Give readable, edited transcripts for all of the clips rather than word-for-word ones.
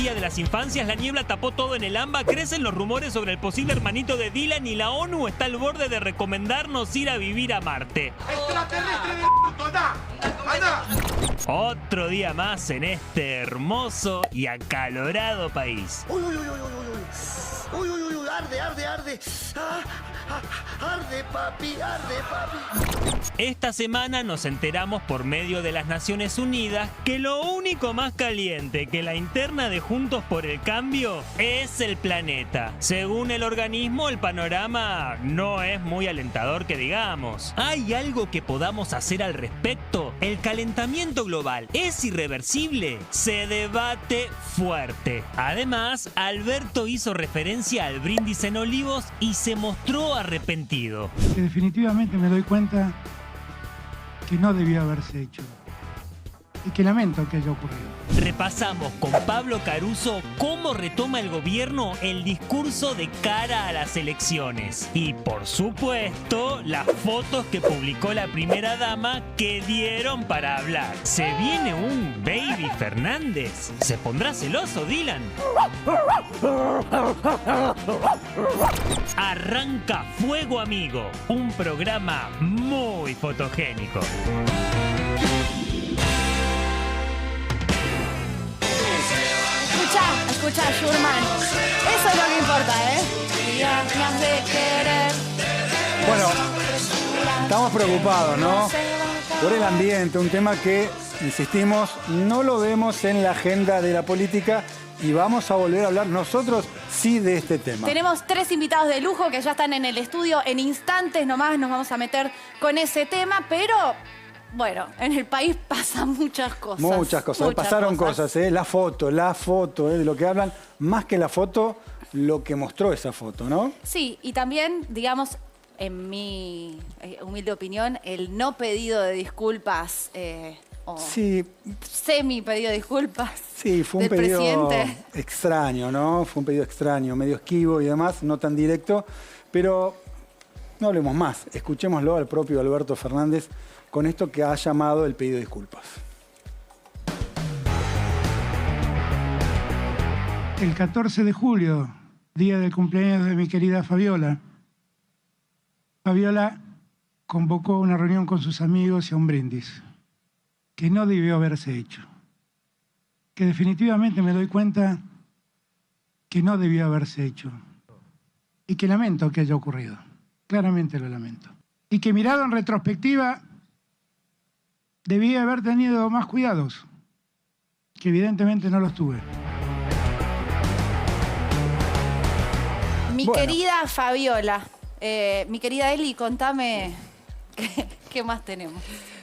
Día de las Infancias, la niebla tapó todo en el AMBA, crecen los rumores sobre el posible hermanito de Dylan y la ONU está al borde de recomendarnos ir a vivir a Marte. ¡Extraterrestre del puto! ¡Anda! ¡Anda! Otro día más en este hermoso y acalorado país. ¡Uy, uy, uy, uy, uy, uy! ¡Uy, uy, uy, uy! ¡Arde, arde, arde! ¡Ah, ah, arde, papi! ¡Arde, papi! Esta semana nos enteramos por medio de las Naciones Unidas que lo único más caliente que la interna de Juntos por el Cambio es el planeta. Según el organismo, el panorama no es muy alentador que digamos. ¿Hay algo que podamos hacer al respecto? ¿El calentamiento global es irreversible? Se debate fuerte. Además, Alberto hizo referencia al brindis en Olivos y se mostró arrepentido. Que definitivamente me doy cuenta que no debió haberse hecho y que lamento que haya ocurrido. Repasamos con Pablo Caruso cómo retoma el gobierno el discurso de cara a las elecciones. Y por supuesto, las fotos que publicó la primera dama que dieron para hablar. ¿Se viene un Baby Fernández? ¿Se pondrá celoso Dylan? Arranca Fuego Amigo, un programa muy fotogénico. Escucha, Schurman. Eso es lo que importa, ¿eh? Días de querer. Bueno, estamos preocupados, ¿no? Por el ambiente, un tema que, insistimos, no lo vemos en la agenda de la política y vamos a volver a hablar nosotros sí de este tema. Tenemos 3 invitados de lujo que ya están en el estudio. En instantes nomás nos vamos a meter con ese tema, pero... Bueno, en el país pasan muchas cosas. Muchas cosas. Pasaron cosas, ¿eh? La foto, de lo que hablan. Más que la foto, lo que mostró esa foto, ¿no? Sí, y también, digamos, en mi humilde opinión, el no pedido de disculpas, sí. Semi pedido de disculpas. Sí, fue un pedido extraño, ¿no? Fue un pedido extraño, medio esquivo y demás, no tan directo. Pero no hablemos más. Escuchémoslo al propio Alberto Fernández con esto que ha llamado el pedido de disculpas. El 14 de julio, día del cumpleaños de mi querida Fabiola, Fabiola convocó una reunión con sus amigos y a un brindis, que no debió haberse hecho. Que definitivamente me doy cuenta que no debió haberse hecho. Y que lamento que haya ocurrido. Claramente lo lamento. Y que mirado en retrospectiva, debí haber tenido más cuidados, que evidentemente no los tuve. Mi querida Fabiola, mi querida Eli, contame qué más tenemos.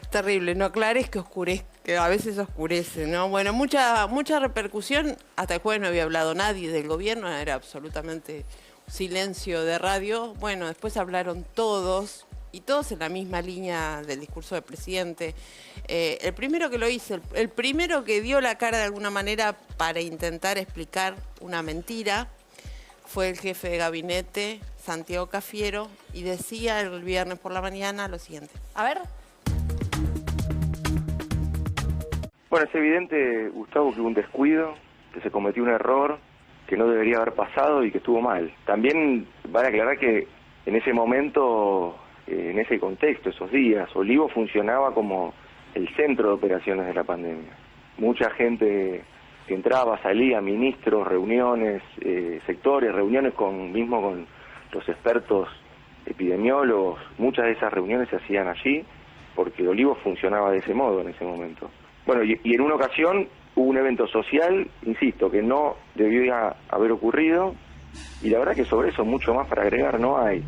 Terrible, no aclares que oscurece, que a veces oscurece, ¿no? Bueno, mucha repercusión. Hasta el jueves no había hablado nadie del gobierno, era absolutamente silencio de radio. Bueno, después hablaron todos. Y todos en la misma línea del discurso del presidente. El primero que lo hizo, el primero que dio la cara de alguna manera para intentar explicar una mentira, fue el jefe de gabinete, Santiago Cafiero, y decía el viernes por la mañana lo siguiente. A ver. Bueno, es evidente, Gustavo, que hubo un descuido, que se cometió un error, que no debería haber pasado y que estuvo mal. También vale aclarar que en ese momento... En ese contexto, esos días, Olivo funcionaba como el centro de operaciones de la pandemia. Mucha gente que entraba, salía, ministros, reuniones, sectores, reuniones mismo con los expertos epidemiólogos. Muchas de esas reuniones se hacían allí porque Olivo funcionaba de ese modo en ese momento. Bueno, y en una ocasión hubo un evento social, insisto, que no debió haber ocurrido y la verdad que sobre eso mucho más para agregar no hay.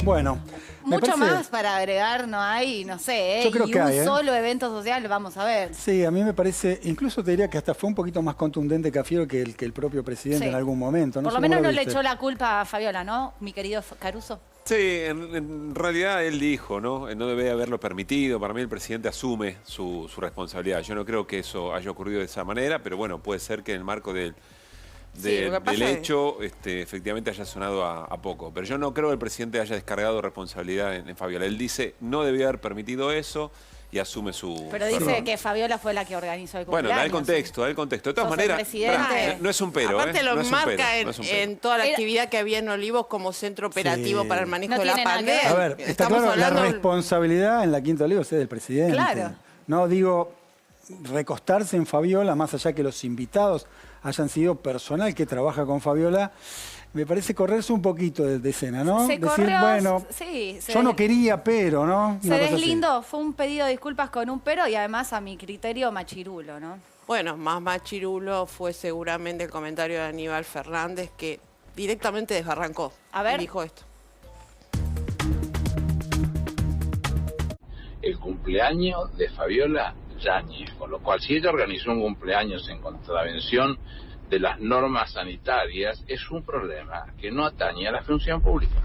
Bueno, mucho más para agregar no hay, no sé, yo creo y que un hay, solo evento social, vamos a ver. Sí, a mí me parece, incluso te diría que hasta fue un poquito más contundente Cafiero que el propio presidente en algún momento. Por lo menos no le echó la culpa a Fabiola, ¿no, mi querido Caruso? Sí, en realidad él dijo, ¿no? No debe haberlo permitido. Para mí el presidente asume su responsabilidad. Yo no creo que eso haya ocurrido de esa manera, pero bueno, puede ser que en el marco del hecho, efectivamente haya sonado a poco. Pero yo no creo que el presidente haya descargado responsabilidad en Fabiola. Él dice, no debía haber permitido eso. y asume su... Pero dice error. que Fabiola fue la que organizó el Bueno, cumpleaños. da el contexto, da el contexto. De todas Sos el maneras, presidente. no es un pero, Aparte lo no es un pero, marca no es un pero. en toda la Era- actividad que había en Olivos como centro operativo Sí. para el manejo No de la tiene nada que ver. pandemia. A ver, está Estamos claro, la hablando responsabilidad en la Quinta Olivos es del presidente. Claro. No digo recostarse en Fabiola, más allá que los invitados hayan sido personal que trabaja con Fabiola, me parece correrse un poquito de escena, ¿no? Se Decir, corrió, bueno, sí, yo no quería, pero, ¿no? Se Una cosa así. deslindó, fue un pedido de disculpas con un pero y además a mi criterio machirulo, ¿no? Bueno, más machirulo fue seguramente el comentario de Aníbal Fernández que directamente desbarrancó. A ver. Y dijo esto. El cumpleaños de Fabiola Yáñez, con lo cual si ella organizó un cumpleaños en contravención de las normas sanitarias, es un problema que no atañe a la función pública.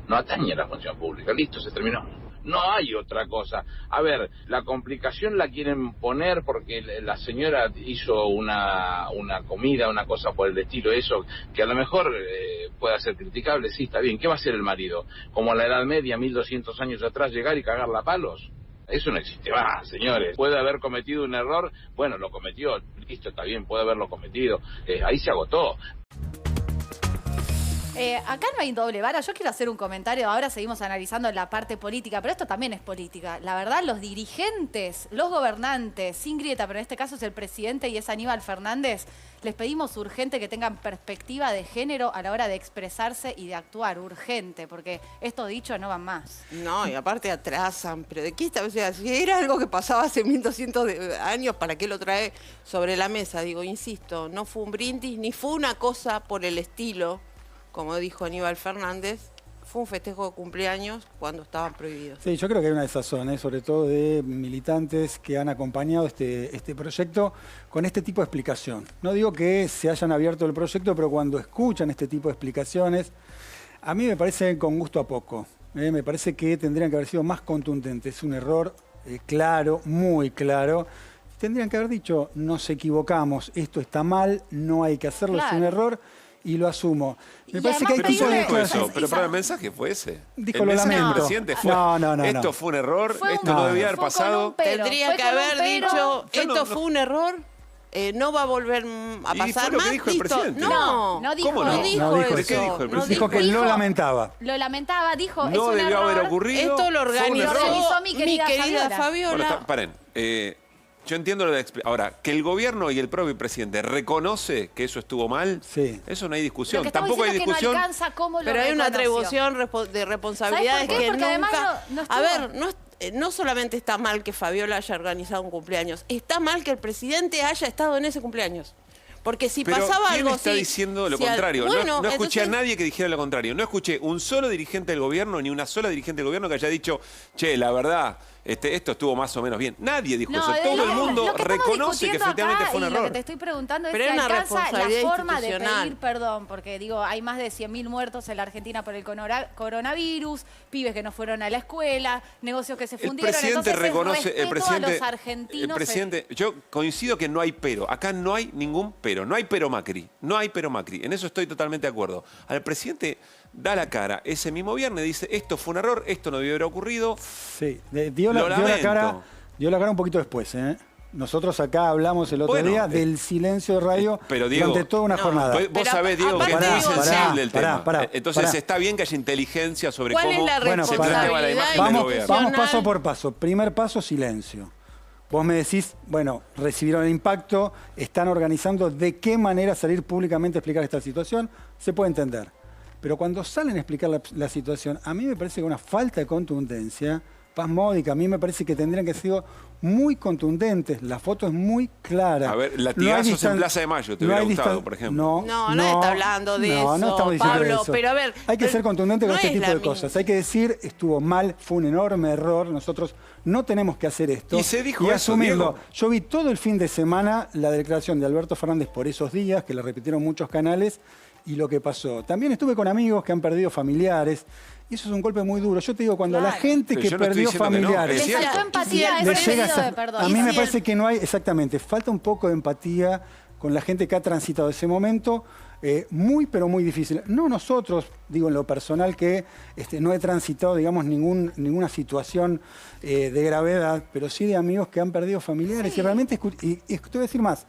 No atañe a la función pública. Listo, se terminó. No hay otra cosa. A ver, la complicación la quieren poner porque la señora hizo una comida, una cosa por el estilo, eso, que a lo mejor pueda ser criticable, sí, está bien. ¿Qué va a hacer el marido? Como a la Edad Media, 1200 años atrás, llegar y cagarla a palos. Eso no existe más, señores. Puede haber cometido un error, bueno, lo cometió, listo, está bien, puede haberlo cometido. Ahí se agotó. Acá no hay doble vara. Yo quiero hacer un comentario. Ahora seguimos analizando la parte política, pero esto también es política. La verdad, los dirigentes, los gobernantes, sin grieta, pero en este caso es el presidente y es Aníbal Fernández, les pedimos urgente que tengan perspectiva de género a la hora de expresarse y de actuar. Urgente, porque estos dichos no van más. No, y aparte atrasan. ¿Pero de qué está? O sea, si era algo que pasaba hace 1200 años, ¿para qué lo trae sobre la mesa? Digo, insisto, no fue un brindis, ni fue una cosa por el estilo, como dijo Aníbal Fernández, fue un festejo de cumpleaños cuando estaban prohibidos. Sí, yo creo que hay una desazón, sobre todo de militantes que han acompañado este proyecto con este tipo de explicación. No digo que se hayan abierto el proyecto, pero cuando escuchan este tipo de explicaciones, a mí me parece con gusto a poco. Me parece que tendrían que haber sido más contundentes. Es un error claro, muy claro. Tendrían que haber dicho, nos equivocamos, esto está mal, no hay que hacerlo, Claro. es un error. Y lo asumo. Me Y parece que hay además tipos de pedirle- Dijo eso, declaraciones. pero para el mensaje fue ese. Dijo, el lo mensaje del lamento. presidente fue, No. esto fue un error, Fue esto un- no debía haber fue con pasado. un pero. Tendría Fue que con un haber pero. dicho, Yo esto no- fue un error, no va a volver a Y pasar fue lo que más, dijo el listo. presidente. No dijo ¿Cómo eso. no? No dijo No dijo eso. ¿De qué dijo el No Dijo que Dijo- lo lamentaba. Lo lamentaba, dijo, es No un debió error. haber ocurrido. Esto lo fue un organizó, error. Organizó mi querida Fabiola. Bueno, paren. Yo entiendo ahora, que el gobierno y el propio presidente reconoce que eso estuvo mal, Sí. eso no hay Lo discusión. que estamos Tampoco hay diciendo es que discusión. no alcanza cómo lo Pero hay una reconoció. atribución de responsabilidades ¿Sabes por qué? que Porque además nunca... no estuvo. A ver, no solamente está mal que Fabiola haya organizado un cumpleaños, está mal que el presidente haya estado en ese cumpleaños. Porque si Pero pasaba ¿quién algo está así, diciendo lo si al- contrario? Bueno, no escuché a entonces- nadie que dijera lo contrario. No escuché un solo dirigente del gobierno, ni una sola dirigente del gobierno que haya dicho, che, la verdad, esto estuvo más o menos bien. Nadie dijo eso. Todo el mundo lo que estamos reconoce que discutiendo efectivamente acá fue un y Lo error. que te estoy preguntando es Pero si hay una alcanza la responsabilidad forma de institucional. pedir perdón, porque digo, hay más de 100.000 muertos en la Argentina por el coronavirus, pibes que no fueron a la escuela, negocios que se El fundieron. presidente Entonces, reconoce, respeto a los argentinos. yo coincido que no hay pero. Acá no hay ningún pero. No hay pero Macri. No hay pero Macri. En eso estoy totalmente de acuerdo. Al presidente da la cara ese mismo viernes, dice, esto fue un error, esto no debió haber ocurrido. Sí, dio la cara un poquito después. Nosotros acá hablamos el otro día del silencio de radio pero, Diego, durante toda una jornada. Vos sabés, Diego, que es aparte, muy Diego, sensible el tema. pará, Entonces pará. está bien que haya inteligencia sobre ¿Cuál cómo es la se responsabilidad planteaba la imagen del gobierno. Vamos paso por paso. Primer paso, silencio. Vos me decís, bueno, recibieron el impacto, están organizando de qué manera salir públicamente a explicar esta situación, se puede entender. Pero cuando salen a explicar la situación, a mí me parece que una falta de contundencia pasmódica, a mí me parece que tendrían que ser muy contundentes. La foto es muy clara. A ver, latigazos en Plaza de Mayo, ¿te hubiera gustado, por ejemplo? No, nadie está hablando de eso, no estamos diciendo Pablo, eso. pero a ver, hay que ser contundente con no este es tipo la de cosas. Hay que decir, estuvo mal, fue un enorme error, nosotros no tenemos que hacer esto. Y se dijo y eso, asumirlo. Diego. Yo vi todo el fin de semana la declaración de Alberto Fernández por esos días, que la repitieron muchos canales, y lo que pasó. También estuve con amigos que han perdido familiares, y eso es un golpe muy duro. Yo te digo, cuando la gente Pero que yo no estoy perdió diciendo que no, familiares... es Le faltó empatía a le ese llega pedido a- de perdón. a mí Y me si parece que no hay, exactamente, falta un poco de empatía con la gente que ha transitado ese momento muy, pero muy difícil. No nosotros, digo en lo personal, que no he transitado, digamos, ninguna situación de gravedad, pero sí de amigos que han perdido familiares. Sí. Y realmente, y te voy a decir más,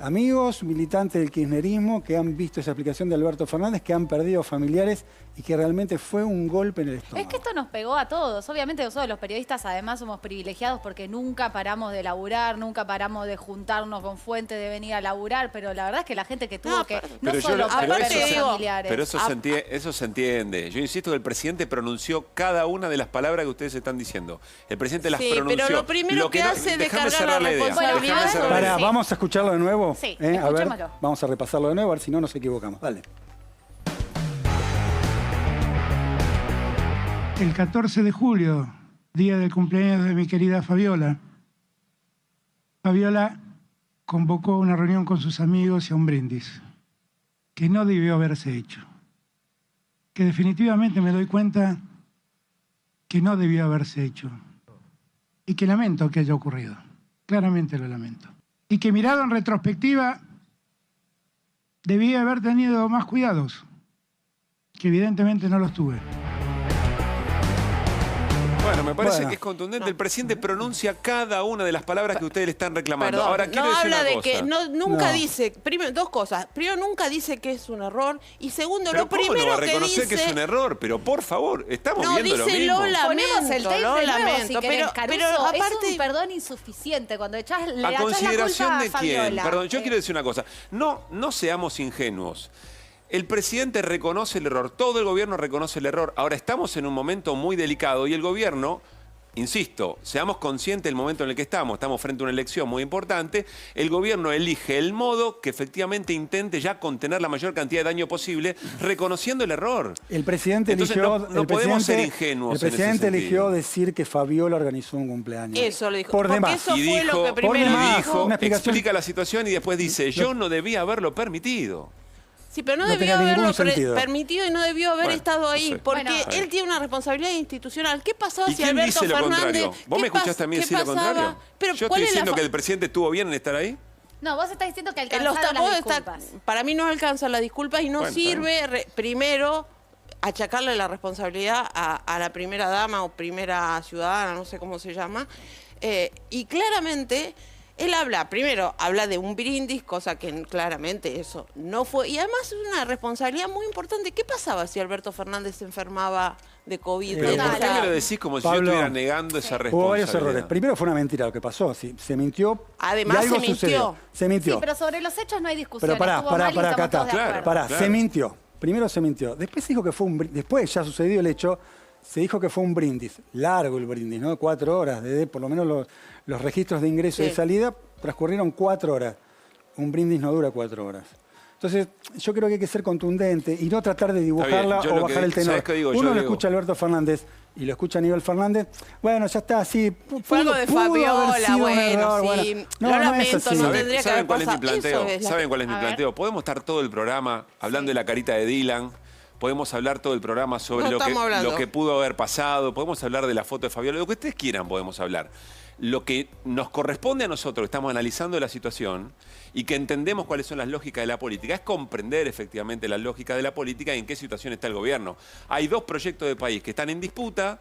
amigos militantes del kirchnerismo que han visto esa explicación de Alberto Fernández, que han perdido familiares y que realmente fue un golpe en el estómago. Es que esto nos pegó a todos. Obviamente nosotros los periodistas además somos privilegiados porque nunca paramos de laburar, nunca paramos de juntarnos con fuentes, de venir a laburar, pero la verdad es que la gente que tuvo no solo perder familiares. Pero eso se entiende. Yo insisto que el presidente pronunció cada una de las palabras que ustedes están diciendo. El presidente las pronunció. Pero lo primero que hace es descargar la responsabilidad. Pará, ¿vamos a escucharlo de nuevo? Sí, a ver, vamos a repasarlo de nuevo, a ver si no nos equivocamos. Dale. El 14 de julio, día del cumpleaños de mi querida Fabiola, Fabiola convocó una reunión con sus amigos y a un brindis, que no debió haberse hecho. Que definitivamente me doy cuenta que no debió haberse hecho. Y que lamento que haya ocurrido. Claramente lo lamento. Y que mirado en retrospectiva, debía haber tenido más cuidados, que evidentemente no los tuve. Bueno, me parece que es contundente. El presidente pronuncia cada una de las palabras que ustedes le están reclamando. Perdón, ahora, quiero decir habla una de cosa. que nunca dice, primero, dos cosas. Primero, nunca dice que es un error. Y segundo, Pero lo primero ¿cómo no va a que reconocer dice... que es un error? Pero por favor, estamos viendo lo dice mismo. lo lamento, Ponemos el tape lo de nuevo, lamento. si querés, pero aparte aparte... es un perdón insuficiente cuando le echás ¿A consideración la de culpa a quién? Fabiola. Perdón, yo quiero decir una cosa. No seamos ingenuos. El presidente reconoce el error. Todo el gobierno reconoce el error. Ahora estamos en un momento muy delicado y el gobierno... Insisto, seamos conscientes del momento en el que estamos frente a una elección muy importante, el gobierno elige el modo que efectivamente intente ya contener la mayor cantidad de daño posible, reconociendo el error. El presidente Entonces, eligió... no podemos ser ingenuos. El presidente eligió decir que Fabiola organizó un cumpleaños. Eso lo dijo. Por demás. Eso y fue dijo, lo que primero una explicación... explica la situación y después dice, yo no debía haberlo permitido. Sí, pero no No debió tenía haberlo ningún sentido. permitido y no debió haber estado ahí, no sé. porque Bueno, él tiene una responsabilidad institucional. ¿Qué pasaba ¿Y si quién Alberto dice lo Fernández... contrario? ¿Vos me escuchaste a mí decir lo contrario? Pero, Yo ¿cuál estoy es diciendo la que el presidente estuvo bien en estar ahí. No, vos estás diciendo que Los alcanzaron las tapó disculpas. para mí no alcanzan las disculpas y no Bueno, sirve primero achacarle la responsabilidad a la primera dama o primera ciudadana, no sé cómo se llama. Y claramente él primero habla de un brindis, cosa que claramente eso no fue. Y además es una responsabilidad muy importante. ¿Qué pasaba si Alberto Fernández se enfermaba de COVID? Pero ¿por qué me lo decís como si yo estuviera negando esa responsabilidad? Hubo varios errores. Primero fue una mentira lo que pasó. Se mintió. Además y algo se mintió. sucedió. Se mintió. Sí, pero sobre los hechos no hay discusión. Pero pará, Cata. Claro. Se mintió. Primero se mintió. Después se dijo que fue un brindis. Después ya sucedió el hecho. Se dijo que fue un brindis. Largo el brindis, ¿no? 4 horas. Desde por lo menos los registros de ingreso y de salida transcurrieron 4 horas. Un brindis no dura 4 horas. Entonces, yo creo que hay que ser contundente y no tratar de dibujarla o bajar el tenor. Uno lo escucha a Alberto Fernández y lo escucha a Aníbal Fernández. Bueno, ya está, sí. Fue algo de Fabiola, bueno, sí. No, lo no lamento, es así. no tendría que haber ¿Saben cuál es mi pasado. planteo? ¿Saben cuál es mi planteo? Podemos estar todo el programa hablando de la carita de Dylan. Podemos hablar todo el programa sobre lo que pudo haber pasado. Podemos hablar de la foto de Fabiola. Lo que ustedes quieran podemos hablar. Lo que nos corresponde a nosotros, que estamos analizando la situación y que entendemos cuáles son las lógicas de la política, es comprender efectivamente la lógica de la política y en qué situación está el gobierno. Hay 2 proyectos de país que están en disputa,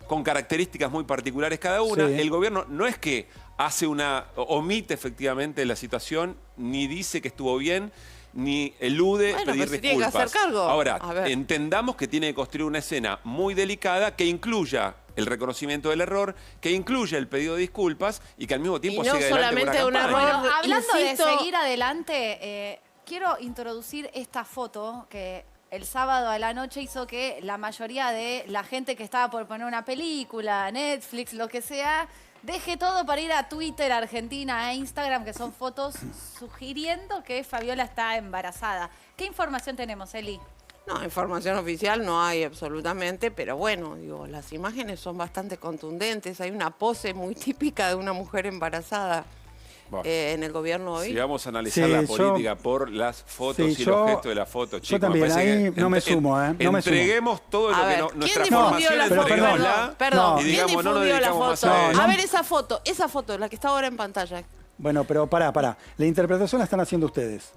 con características muy particulares cada una. Sí. El gobierno no es que omite efectivamente la situación, ni dice que estuvo bien, ni elude pedir disculpas. Tiene que hacer cargo. Ahora, entendamos que tiene que construir una escena muy delicada que incluya el reconocimiento del error, que incluya el pedido de disculpas y que al mismo tiempo siga adelante con la campaña. Bueno, hablando de seguir adelante, quiero introducir esta foto que el sábado a la noche hizo que la mayoría de la gente que estaba por poner una película, Netflix, lo que sea, deje todo para ir a Twitter, Argentina e Instagram, que son fotos sugiriendo que Fabiola está embarazada. ¿Qué información tenemos, Eli? No, información oficial no hay absolutamente, pero bueno, digo, las imágenes son bastante contundentes. Hay una pose muy típica de una mujer embarazada en el gobierno hoy. Si vamos a analizar la política por las fotos y los gestos de la foto, chicos, yo también, ahí no me sumo, entreguemos todo lo que ¿quién nuestra difundió formación la foto? Perdón, y digamos, ¿quién difundió la foto? más. A ver esa foto, la que está ahora en pantalla. Bueno, pero pará. La interpretación la están haciendo ustedes.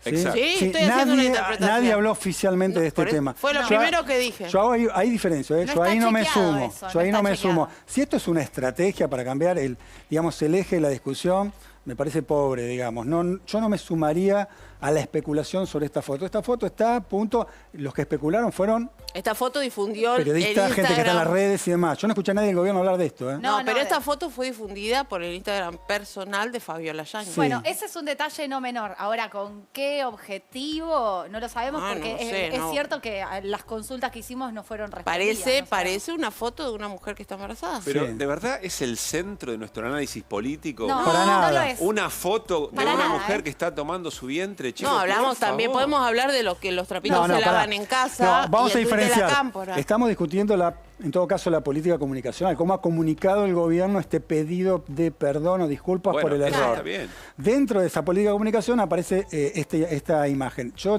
¿Sí? Exacto. Sí, estoy haciendo una interpretación. Nadie habló oficialmente de este tema. Fue lo primero que dije. Yo hay diferencia, ¿eh? No Yo ahí está no me chequeado sumo. eso, Yo ahí no no está me sumo. chequeado. Si esto es una estrategia para cambiar el eje de la discusión, me parece pobre, digamos. Yo no me sumaría a la especulación sobre esta foto. Esta foto está, punto. Los que especularon fueron Esta foto difundió periodistas, el gente que está en las Instagram. redes y demás. Yo no escuché a nadie del gobierno hablar de esto, ¿eh? No, No, pero no, esta foto fue difundida por el Instagram personal de Fabiola Yáñez. Bueno, ese es un detalle no menor. Ahora, ¿con qué objetivo? No lo sabemos porque no sé, es no. cierto que las consultas que hicimos no fueron respondidas. Parece una foto de una mujer que está embarazada. Pero, Sí. ¿de verdad es el centro de nuestro análisis político? No, Para no nada. lo es. Una foto de Para una nada, mujer ¿eh? que está tomando su vientre, chicos. No, hablamos por también, favor. podemos hablar de lo que los trapitos se pará. lavan en casa. No, vamos y a el tuit de la diferenciar. cámpora. Estamos discutiendo, en todo caso, la política comunicacional. ¿Cómo ha comunicado el gobierno este pedido de perdón o disculpas Bueno, por el eso error? está bien. Dentro de esa política de comunicación aparece esta imagen. Yo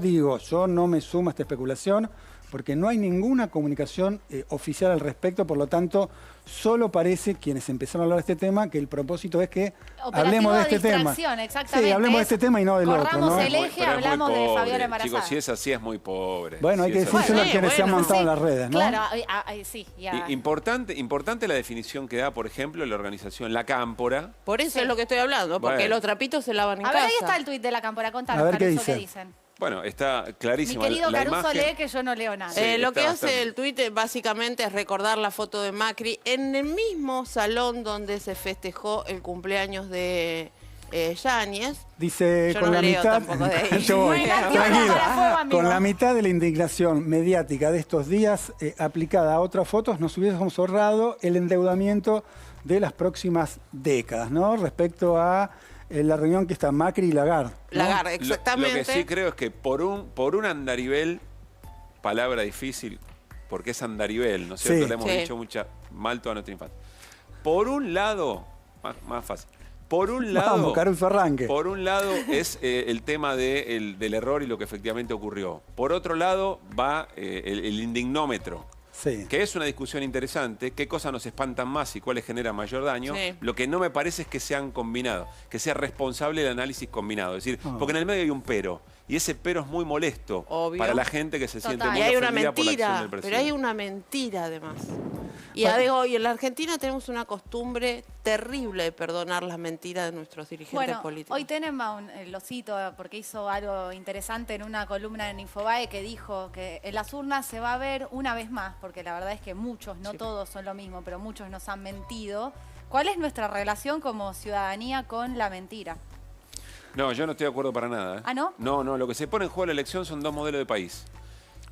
no me sumo a esta especulación porque no hay ninguna comunicación oficial al respecto, por lo tanto, solo parece, quienes empezaron a hablar de este tema, que el propósito es que hablemos de este tema. Exactamente. Sí, hablemos de este tema y no del otro, Corramos ¿no? el eje, Pero es muy hablamos de pobre. Fabiola embarazada. Chicos, si es así, es muy pobre. Bueno, hay Si que es así. decírselo a quienes se han montado en las redes, ¿no? Claro, sí. Ya. Importante la definición que da, por ejemplo, la organización La Cámpora. Por eso es lo que estoy hablando, porque Bueno. los trapitos se lavan en A casa. ver, ahí está el tuit de la cámpora. Contanos, A ver, ¿qué Caruso, dice? ¿qué dicen? Bueno, está Mi clarísima querido la Caruso imagen. lee que yo no leo nada. Sí, Lo está que hace bastante- el tuit básicamente es recordar la foto de Macri en el mismo salón donde se festejó el cumpleaños de Yáñez. Dice, Yo con no la leo mitad, tampoco de ahí. yo voy, Bueno, tranquilo. para fuego, amigo. Con la mitad de la indignación mediática de estos días aplicada a otras fotos, nos hubiésemos ahorrado el endeudamiento de las próximas décadas, ¿no? Respecto a la reunión que está Macri y Lagarde. ¿no? Lagarde, exactamente. Lo que sí creo es que por un andarivel, palabra difícil, porque es andarivel, ¿no es cierto? Sí. Le hemos Sí. dicho mal toda nuestra infancia. Por un lado, más fácil. Por un lado, Vamos, Caruso, arranque. Por un lado es el tema del error y lo que efectivamente ocurrió. Por otro lado va el indignómetro. Sí. Que es una discusión interesante, qué cosas nos espantan más y cuáles generan mayor daño. Sí. Lo que no me parece es que sean combinados, que sea responsable el análisis combinado. Es decir, Ah. porque en el medio hay un pero, y ese pero es muy molesto Obvio. para la gente que se siente Total. muy Y hay una ofendida por la acción mentira, del pero presidente. hay una mentira además. Y Bueno. hoy en la Argentina tenemos una costumbre terrible de perdonar las mentiras de nuestros dirigentes Bueno, políticos. hoy Tenenbaum, lo cito porque hizo algo interesante en una columna en Infobae que dijo que en las urnas se va a ver una vez más, porque la verdad es que muchos, no todos son lo mismo, pero muchos nos han mentido. ¿Cuál es nuestra relación como ciudadanía con la mentira? No, yo no estoy de acuerdo para nada. ¿eh? ¿Ah, no? No, lo que se pone en juego en la elección son dos modelos de país.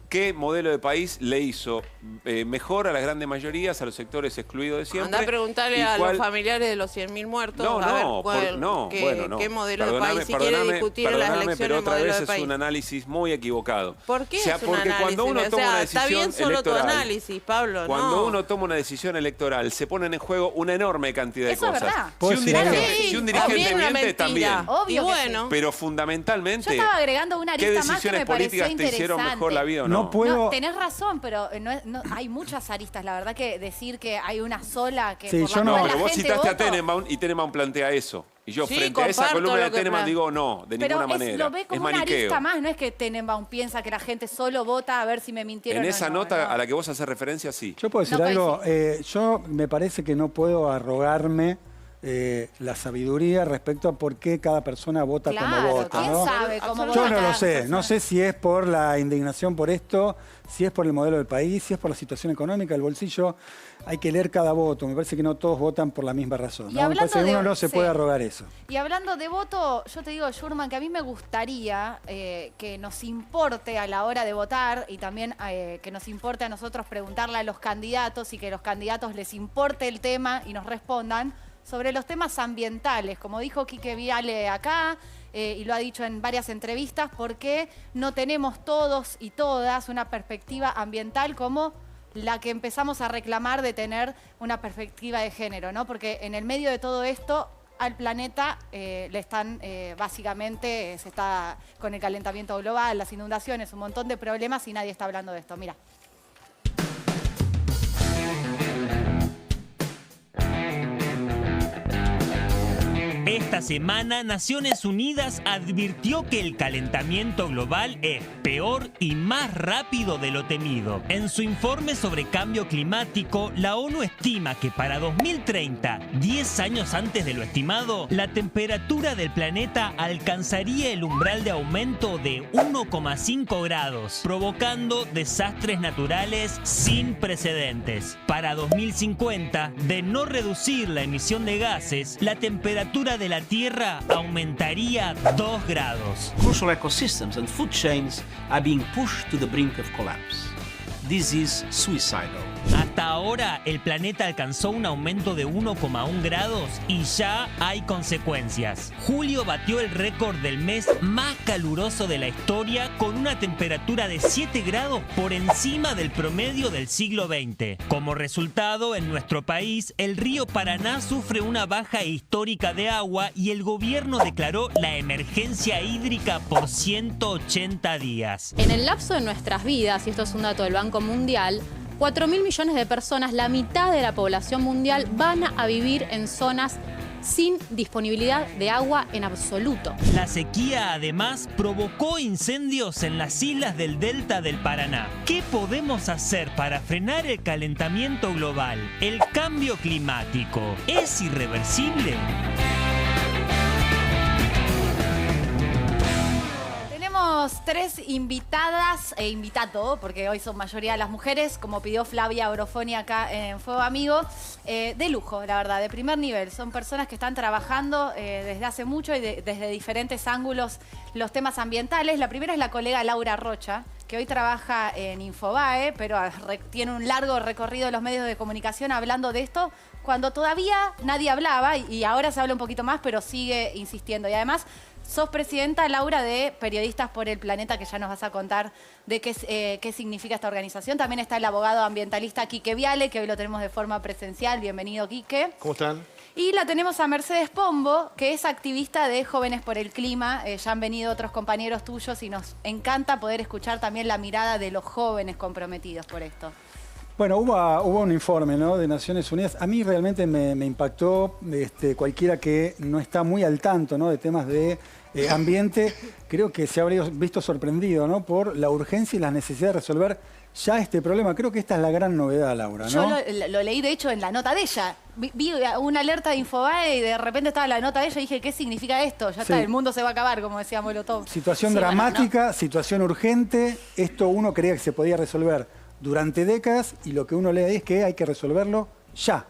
¿Qué modelo de país le hizo mejor a las grandes mayorías, a los sectores excluidos de siempre? Anda a preguntarle ¿Y a cuál- los familiares de los 100.000 muertos No, a ver no, qué modelo de país, si quiere perdóname, discutir en las perdóname, elecciones pero el otra modelo vez de es país. un análisis muy equivocado. ¿Por qué O sea, es un porque análisis? cuando uno O toma sea, una está decisión bien solo tu electoral, análisis, Pablo, cuando no. uno toma una decisión electoral, se ponen en juego una enorme cantidad de Eso es cosas. verdad. ¿Puedo Si un decir algo? dirigente, Sí, si un dirigente también una miente, mentira. también. Obvio Y que bueno, Pero fundamentalmente, Yo estaba agregando una ¿qué arista más que decisiones me pareció políticas te hicieron interesante. mejor la vida o No no? puedo- No, tenés razón, pero hay muchas aristas. La verdad que decir que hay una sola que Sí, por yo la no. cual No, la pero vos gente citaste a votó, Tenenbaum y Tenenbaum plantea eso. Y yo Sí, frente a esa comparto columna de lo que Tenenbaum plan- digo no, de pero ninguna manera. lo ve como es una maniqueo. arista más, no es que Tenenbaum piensa que la gente solo vota a ver si me mintieron En o esa no, nota no. a la que vos haces referencia, sí. Yo puedo decir No algo. Yo me parece que no puedo arrogarme la sabiduría respecto a por qué cada persona vota como Claro, vota. ¿quién ¿no? sabe cómo Yo vota no cada lo sé. persona? No sé si es por la indignación por esto, si es por el modelo del país, si es por la situación económica, el bolsillo. Hay que leer cada voto. Me parece que no todos votan por la misma razón. Y ¿no? Me hablando parece que de- uno no se sí. puede arrogar eso. Y hablando de voto, yo te digo, Schurman, que a mí me gustaría que nos importe a la hora de votar y también que nos importe a nosotros preguntarle a los candidatos y que los candidatos les importe el tema y nos respondan sobre los temas ambientales. Como dijo Quique Viale acá, y lo ha dicho en varias entrevistas, ¿por qué no tenemos todos y todas una perspectiva ambiental como la que empezamos a reclamar de tener una perspectiva de género, ¿no? Porque en el medio de todo esto al planeta le están básicamente, se está con el calentamiento global, las inundaciones, un montón de problemas y nadie está hablando de esto. Mira. Esta semana, Naciones Unidas advirtió que el calentamiento global es peor y más rápido de lo temido. En su informe sobre cambio climático, la ONU estima que para 2030, 10 años antes de lo estimado, la temperatura del planeta alcanzaría el umbral de aumento de 1,5 grados, provocando desastres naturales sin precedentes. Para 2050, de no reducir la emisión de gases, la temperatura de la Tierra aumentaría 2 grados. Crucial ecosystems and food chains are being pushed to the brink of collapse. This is suicidal. Hasta ahora, el planeta alcanzó un aumento de 1,1 grados y ya hay consecuencias. Julio batió el récord del mes más caluroso de la historia con una temperatura de 7 grados por encima del promedio del siglo XX. Como resultado, en nuestro país, el río Paraná sufre una baja histórica de agua y el gobierno declaró la emergencia hídrica por 180 días. En el lapso de nuestras vidas, y esto es un dato del Banco Mundial, 4.000 millones de personas, la mitad de la población mundial, van a vivir en zonas sin disponibilidad de agua en absoluto. La sequía, además, provocó incendios en las islas del delta del Paraná. ¿Qué podemos hacer para frenar el calentamiento global? ¿El cambio climático es irreversible? Tenemos 3 invitadas e invitado, porque hoy son mayoría las mujeres, como pidió Flavia Orofoni acá en Fuego Amigo, de lujo, la verdad, de primer nivel. Son personas que están trabajando desde hace mucho y desde diferentes ángulos los temas ambientales. La primera es la colega Laura Rocha, que hoy trabaja en Infobae, pero tiene un largo recorrido en los medios de comunicación hablando de esto, cuando todavía nadie hablaba, y ahora se habla un poquito más, pero sigue insistiendo. Y además, sos presidenta, Laura, de Periodistas por el Planeta, que ya nos vas a contar de qué significa esta organización. También está el abogado ambientalista Quique Viale, que hoy lo tenemos de forma presencial. Bienvenido, Quique. ¿Cómo están? Y la tenemos a Mercedes Pombo, que es activista de Jóvenes por el Clima. Ya han venido otros compañeros tuyos y nos encanta poder escuchar también la mirada de los jóvenes comprometidos por esto. Bueno, hubo un informe, ¿no?, de Naciones Unidas. A mí realmente me impactó cualquiera que no está muy al tanto, ¿no?, de temas de ambiente. Creo que se habría visto sorprendido, ¿no?, por la urgencia y la necesidad de resolver ya este problema. Creo que esta es la gran novedad, Laura, ¿no? Yo lo leí, de hecho, en la nota de ella. Vi una alerta de Infobae y de repente estaba la nota de ella y dije, ¿qué significa esto? Ya está, el mundo se va a acabar, como decía Molotov. Situación dramática, bueno, no. Situación urgente. Esto uno creía que se podía resolver durante décadas y lo que uno lee es que hay que resolverlo ya.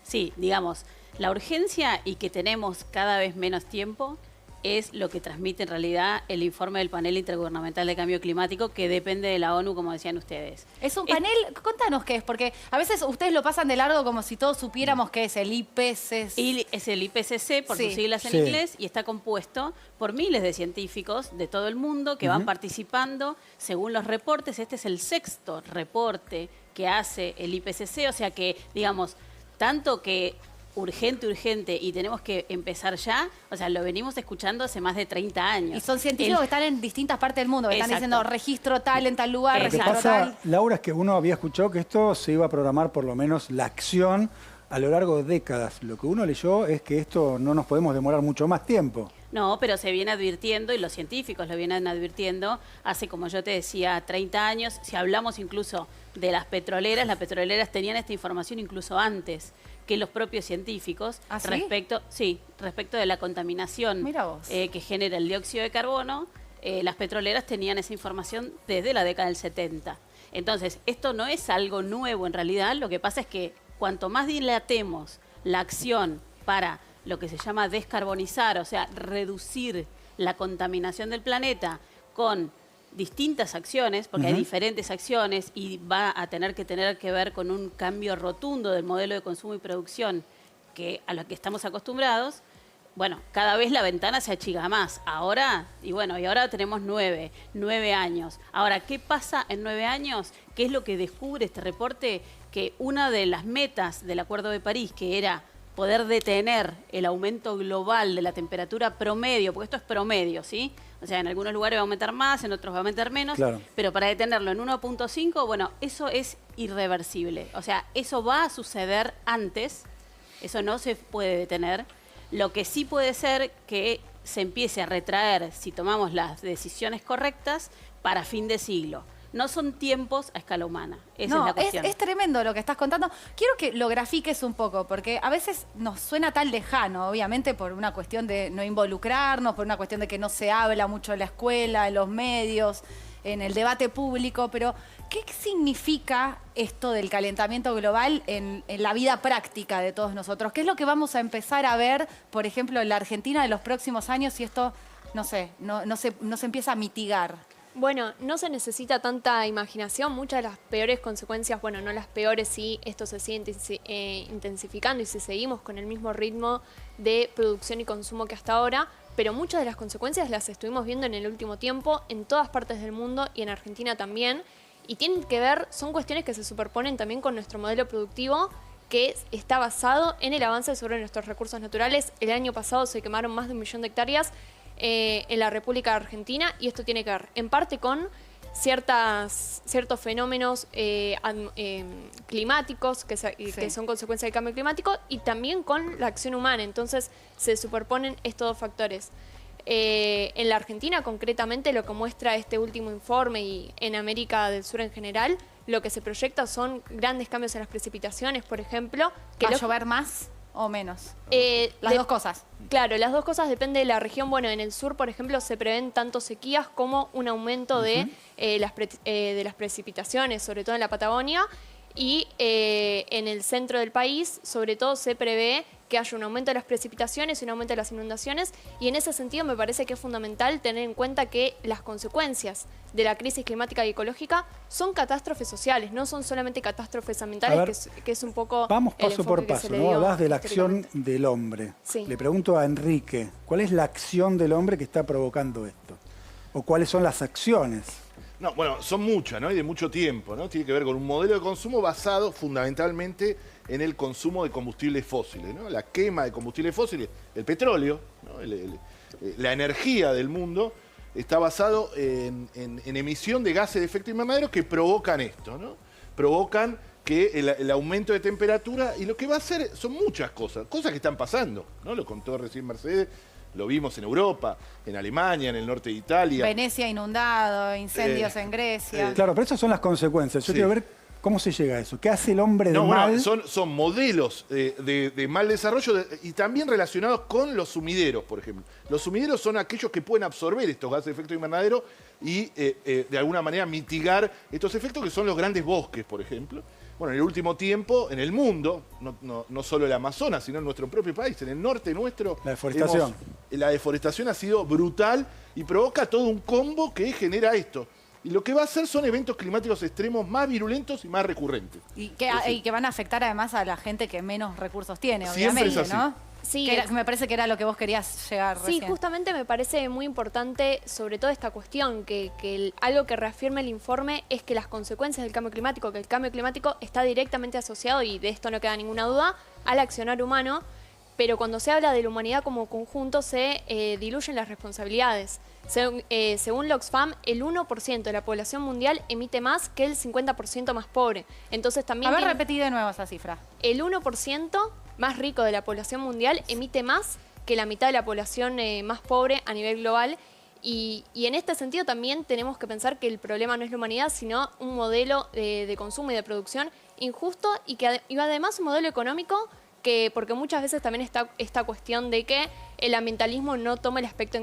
Sí, digamos, la urgencia y que tenemos cada vez menos tiempo es lo que transmite en realidad el informe del Panel Intergubernamental de Cambio Climático, que depende de la ONU, como decían ustedes. ¿Es un panel? Contanos qué es, porque a veces ustedes lo pasan de largo como si todos supiéramos qué es el IPCC. Es el IPCC, por sus siglas en inglés, y está compuesto por miles de científicos de todo el mundo que van participando según los reportes. Este es el 6º reporte que hace el IPCC, o sea que, digamos, tanto que urgente y tenemos que empezar ya, o sea, lo venimos escuchando hace más de 30 años. Y son científicos que están en distintas partes del mundo, que están diciendo registro tal en tal lugar, registro tal. Lo que pasa, tal. Laura, es que uno había escuchado que esto se iba a programar, por lo menos la acción, a lo largo de décadas. Lo que uno leyó es que esto no nos podemos demorar mucho más tiempo. No, pero se viene advirtiendo, y los científicos lo vienen advirtiendo hace, como yo te decía, 30 años. Si hablamos incluso de las petroleras tenían esta información incluso antes que los propios científicos. ¿Ah, sí? respecto de la contaminación que genera el dióxido de carbono. Las petroleras tenían esa información desde la década del 70. Entonces, esto no es algo nuevo en realidad. Lo que pasa es que cuanto más dilatemos la acción para lo que se llama descarbonizar, o sea, reducir la contaminación del planeta con distintas acciones, porque hay diferentes acciones y va a tener que ver con un cambio rotundo del modelo de consumo y producción a lo que estamos acostumbrados. Bueno, cada vez la ventana se achica más. Ahora tenemos 9 años. Ahora, ¿qué pasa en 9 años? ¿Qué es lo que descubre este reporte? Que una de las metas del Acuerdo de París, que era poder detener el aumento global de la temperatura promedio, porque esto es promedio, ¿sí? O sea, en algunos lugares va a aumentar más, en otros va a aumentar menos, pero para detenerlo en 1.5, bueno, eso es irreversible. O sea, eso va a suceder antes, eso no se puede detener. Lo que sí puede ser que se empiece a retraer, si tomamos las decisiones correctas, para fin de siglo. No son tiempos a escala humana. Esa es la cuestión. Es tremendo lo que estás contando. Quiero que lo grafiques un poco, porque a veces nos suena tan lejano, obviamente por una cuestión de no involucrarnos, por una cuestión de que no se habla mucho en la escuela, en los medios, en el debate público, pero ¿qué significa esto del calentamiento global en la vida práctica de todos nosotros? ¿Qué es lo que vamos a empezar a ver, por ejemplo, en la Argentina de los próximos años si esto, no sé, no se empieza a mitigar? Bueno, no se necesita tanta imaginación. Muchas de las peores consecuencias, bueno, no las peores, si esto se sigue intensificando y si seguimos con el mismo ritmo de producción y consumo que hasta ahora, pero muchas de las consecuencias las estuvimos viendo en el último tiempo en todas partes del mundo y en Argentina también. Y tienen que ver, son cuestiones que se superponen también con nuestro modelo productivo, que está basado en el avance sobre nuestros recursos naturales. El año pasado se quemaron más de 1 millón de hectáreas en la República Argentina, y esto tiene que ver en parte con ciertos fenómenos climáticos que son consecuencia del cambio climático, y también con la acción humana. Entonces se superponen estos dos factores. En la Argentina concretamente, lo que muestra este último informe, y en América del Sur en general, lo que se proyecta son grandes cambios en las precipitaciones, por ejemplo. ¿Va a llover más o menos? Las dos cosas. Claro, las dos cosas depende de la región. Bueno, en el sur, por ejemplo, se prevén tanto sequías como un aumento de las precipitaciones, sobre todo en la Patagonia. Y en el centro del país, sobre todo, se prevé que haya un aumento de las precipitaciones y un aumento de las inundaciones. Y en ese sentido me parece que es fundamental tener en cuenta que las consecuencias de la crisis climática y ecológica son catástrofes sociales, no son solamente catástrofes ambientales, que es un poco vamos el paso enfoque por que paso, se le ¿no? dio Hablas de la acción históricamente. del hombre. Sí. Le pregunto a Enrique, ¿cuál es la acción del hombre que está provocando esto? ¿O cuáles son las acciones? No, bueno, son muchas, ¿no? Y de mucho tiempo, ¿no? Tiene que ver con un modelo de consumo basado fundamentalmente en el consumo de combustibles fósiles, ¿no? La quema de combustibles fósiles, el petróleo, ¿no? La energía del mundo está basado en emisión de gases de efecto invernadero que provocan esto, ¿no? Provocan que el aumento de temperatura, y lo que va a hacer son muchas cosas que están pasando, ¿no? Lo contó recién Mercedes. Lo vimos en Europa, en Alemania, en el norte de Italia. Venecia inundado, incendios en Grecia. Claro, pero esas son las consecuencias. Yo quiero ver cómo se llega a eso. ¿Qué hace el hombre de mal? Son modelos de mal desarrollo y también relacionados con los sumideros, por ejemplo. Los sumideros son aquellos que pueden absorber estos gases de efecto invernadero y de alguna manera mitigar estos efectos, que son los grandes bosques, por ejemplo. Bueno, en el último tiempo, en el mundo, no solo el Amazonas, sino en nuestro propio país, en el norte nuestro... La deforestación. La deforestación ha sido brutal y provoca todo un combo que genera esto. Y lo que va a hacer son eventos climáticos extremos más virulentos y más recurrentes. Y que van a afectar además a la gente que menos recursos tiene, Siempre obviamente, es así. ¿no? Sí, me parece que era lo que vos querías llegar Sí, recién. justamente me parece muy importante, sobre todo esta cuestión, que algo que reafirma el informe es que las consecuencias del cambio climático, que el cambio climático está directamente asociado, y de esto no queda ninguna duda, al accionar humano, pero cuando se habla de la humanidad como conjunto se diluyen las responsabilidades. Según la Oxfam, el 1% de la población mundial emite más que el 50% más pobre. Entonces también... A ver, repetí de nuevo esa cifra. El 1% más rico de la población mundial emite más que la mitad de la población más pobre a nivel global. Y en este sentido también tenemos que pensar que el problema no es la humanidad, sino un modelo de consumo y de producción injusto, y además un modelo económico, porque muchas veces también está esta cuestión de que el ambientalismo no toma el aspecto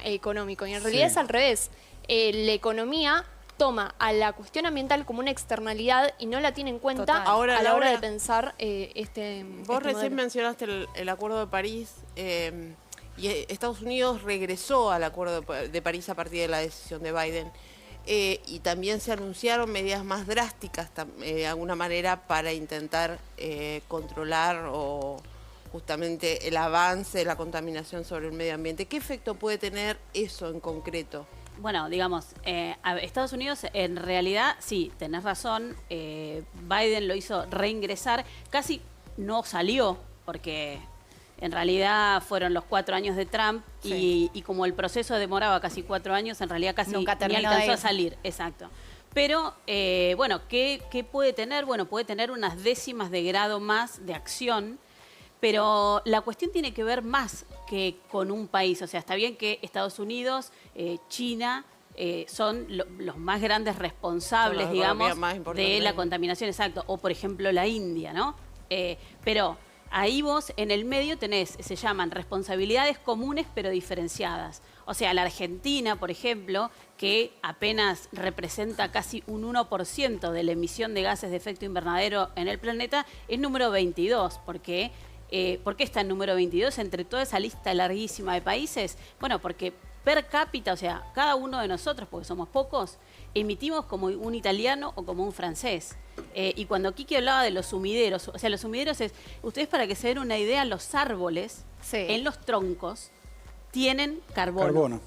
económico. Y en realidad es al revés. La economía toma a la cuestión ambiental como una externalidad y no la tiene en cuenta a la hora de pensar Vos recién mencionaste el Acuerdo de París, y Estados Unidos regresó al Acuerdo de París a partir de la decisión de Biden. Y también se anunciaron medidas más drásticas, de alguna manera, para intentar controlar justamente el avance de la contaminación sobre el medio ambiente. ¿Qué efecto puede tener eso en concreto? Bueno, digamos, Estados Unidos en realidad, sí, tenés razón, Biden lo hizo reingresar, casi no salió, porque en realidad fueron los 4 años de Trump, y como el proceso demoraba casi 4 años, en realidad casi ni alcanzó a salir. Exacto. Pero, bueno, ¿qué puede tener? Bueno, puede tener unas décimas de grado más de acción, Pero la cuestión tiene que ver más que con un país. O sea, está bien que Estados Unidos, China, son los más grandes responsables, digamos, de la contaminación, exacto. O, por ejemplo, la India, ¿no? Pero ahí vos, en el medio, se llaman responsabilidades comunes pero diferenciadas. O sea, la Argentina, por ejemplo, que apenas representa casi un 1% de la emisión de gases de efecto invernadero en el planeta, es número 22, porque... ¿Por qué está en número 22 entre toda esa lista larguísima de países? Bueno, porque per cápita, o sea, cada uno de nosotros, porque somos pocos, emitimos como un italiano o como un francés. Y cuando Kiki hablaba de los sumideros, o sea, los sumideros es, ustedes para que se den una idea, los árboles en los troncos tienen carbono.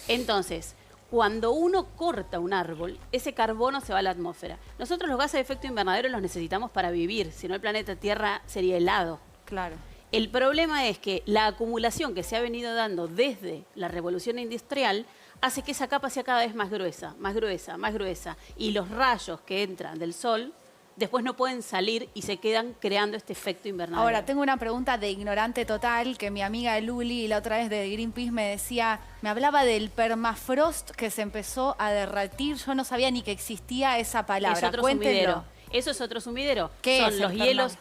Entonces, cuando uno corta un árbol, ese carbono se va a la atmósfera. Nosotros los gases de efecto invernadero los necesitamos para vivir, si no el planeta Tierra sería helado. Claro. El problema es que la acumulación que se ha venido dando desde la revolución industrial hace que esa capa sea cada vez más gruesa, más gruesa, más gruesa. Y los rayos que entran del sol después no pueden salir y se quedan creando este efecto invernadero. Ahora, tengo una pregunta de ignorante total que mi amiga Luli la otra vez de Greenpeace me decía, me hablaba del permafrost que se empezó a derretir. Yo no sabía ni que existía esa palabra. Es otro sumidero. Eso es otro sumidero.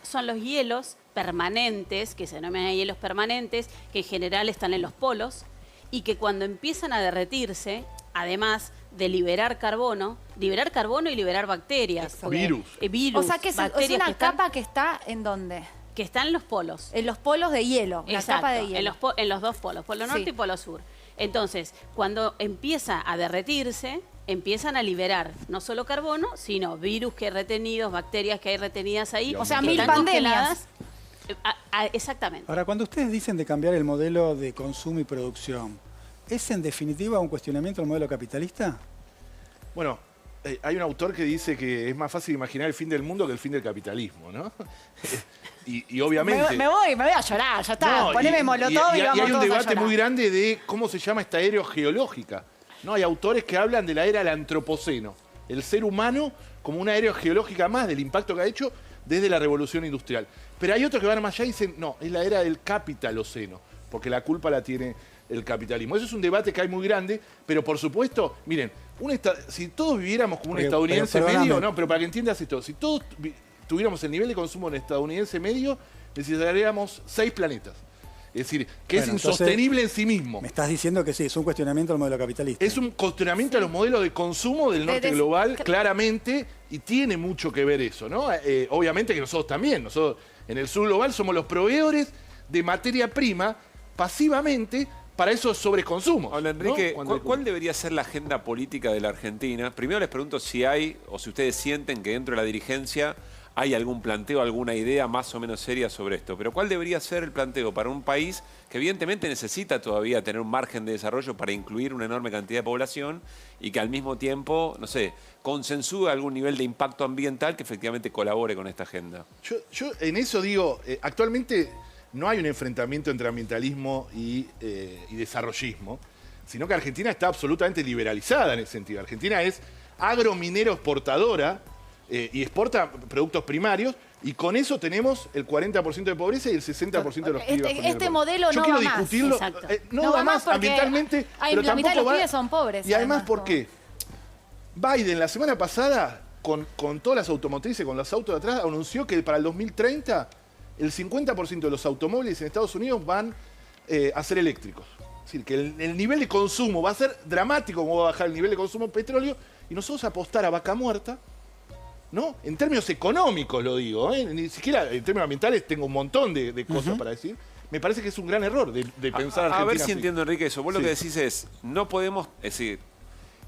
Son los hielos permanentes, que se denominan hielos permanentes, que en general están en los polos, y que cuando empiezan a derretirse, además de liberar carbono y liberar bacterias. Virus. O sea, que es una capa que está ¿en dónde? Que está en los polos. En los polos de hielo, la capa de hielo. En los dos polos, polo norte y polo sur. Entonces, cuando empieza a derretirse, empiezan a liberar no solo carbono, sino virus que hay retenidos, bacterias que hay retenidas ahí. O sea, 1000 pandemias. Exactamente. Ahora, cuando ustedes dicen de cambiar el modelo de consumo y producción, ¿es en definitiva un cuestionamiento del modelo capitalista? Bueno, hay un autor que dice que es más fácil imaginar el fin del mundo que el fin del capitalismo, ¿no? y obviamente... Me voy a llorar, ya está. No, poneme molotov y vamos y hay un todos debate a llorar. muy grande de cómo se llama esta era geológica. ¿No? Hay autores que hablan de la era del antropoceno, el ser humano como una era geológica más del impacto que ha hecho desde la revolución industrial. Pero hay otros que van más allá y dicen, no, es la era del capitaloceno, porque la culpa la tiene el capitalismo. Eso es un debate que hay muy grande, pero por supuesto, miren, si todos viviéramos como un estadounidense medio, no, pero para que entiendas esto, si todos tuviéramos el nivel de consumo en estadounidense medio, necesitaríamos 6 planetas. Es decir, que es insostenible en sí mismo. Me estás diciendo que sí, es un cuestionamiento del modelo capitalista. Es un cuestionamiento a los modelos de consumo del norte global, claramente, y tiene mucho que ver eso, ¿no? Obviamente que nosotros también, nosotros en el sur global somos los proveedores de materia prima pasivamente para esos sobreconsumos. Hola, Enrique, ¿no? ¿cuál debería ser la agenda política de la Argentina? Primero les pregunto si hay, o si ustedes sienten que dentro de la dirigencia hay algún planteo, alguna idea más o menos seria sobre esto. Pero ¿cuál debería ser el planteo para un país que evidentemente necesita todavía tener un margen de desarrollo para incluir una enorme cantidad de población y que al mismo tiempo, no sé, consensúe algún nivel de impacto ambiental que efectivamente colabore con esta agenda? Yo en eso digo, actualmente no hay un enfrentamiento entre ambientalismo y desarrollismo, sino que Argentina está absolutamente liberalizada en ese sentido. Argentina es agrominero exportadora, y exporta productos primarios, y con eso tenemos el 40% de pobreza y el 60% de los pibes. Este modelo yo no quiero va discutirlo, más. no va más ambientalmente, pero la mitad de tampoco los va. pibes son pobres. Y además, ¿por qué? Biden la semana pasada, con todas las automotrices, con los autos de atrás, anunció que para el 2030 el 50% de los automóviles en Estados Unidos van a ser eléctricos. Es decir, que el nivel de consumo va a ser dramático, como va a bajar el nivel de consumo de petróleo, y nosotros apostar a vaca muerta, ¿no? En términos económicos lo digo, ni siquiera en términos ambientales tengo un montón de cosas para decir. Me parece que es un gran error de pensar Argentina. A ver si así. entiendo, Enrique, eso. Vos lo que decís es, no podemos, es decir,